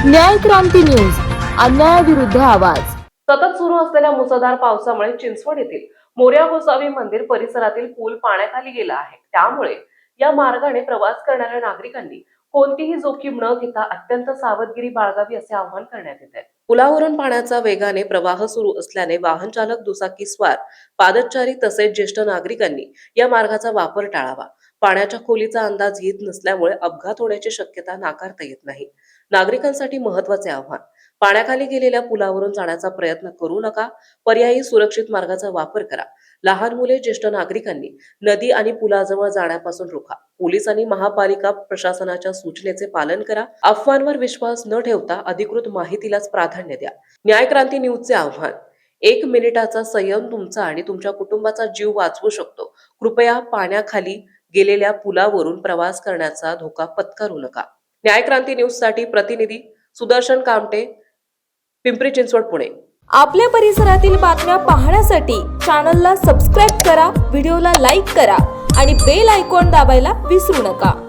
न्याय क्रांती न्यूज, अन्यायाविरुद्ध आवाज। सतत सुरू असलेल्या मुसळधार पावसामुळे चिंचवड येथील मोरया गोसावी मंदिर परिसरातील पूल पाण्याखाली गेला आहे। त्यामुळे या मार्गाने प्रवास करणाऱ्या नागरिकांनी कोणतीही जोखीम न घेता अत्यंत सावधगिरी बाळगावी असे आवाहन करण्यात येत आहे। पुलावरून पाण्याचा वेगाने प्रवाह सुरू असल्याने वाहन चालक, दुचाकीस्वार, पादचारी तसेच ज्येष्ठ नागरिकांनी या मार्गाचा वापर टाळावा। पाण्याच्या खोलीचा अंदाज येत नसल्यामुळे अपघात होण्याची शक्यता नाकारता येत नाही। नागरिकांसाठी महत्त्वाचे आव्हान: पाण्याखाली गेलेल्या पुलावरून जाण्याचा प्रयत्न करू नका। पर्यायी सुरक्षित मार्गाचा वापर करा। लहान मुले, ज्येष्ठ नागरिकांनी नदी आणि पुलाजवळ जाण्यापासून रोखा। पोलीस आणि महापालिका प्रशासनाच्या सूचनेचे पालन करा। अफवांवर विश्वास न ठेवता अधिकृत माहितीलाच प्राधान्य द्या। न्याय क्रांती न्यूजचे आव्हान: 1 मिनिटाचा संयम तुमचा आणि तुमच्या कुटुंबाचा जीव वाचवू शकतो। कृपया पाण्याखाली गेलेल्या पुलावरून प्रवास करण्याचा धोका पत्करू नका। न्याय क्रांती न्यूज साठी प्रतिनिधी सुदर्शन कामटे, पिंपरी चिंचवड, पुणे। आपल्या परिसरातील बातम्या पाहण्यासाठी चॅनलला सबस्क्राईब करा, व्हिडिओला लाईक करा आणि बेल आयकॉन दाबायला विसरू नका।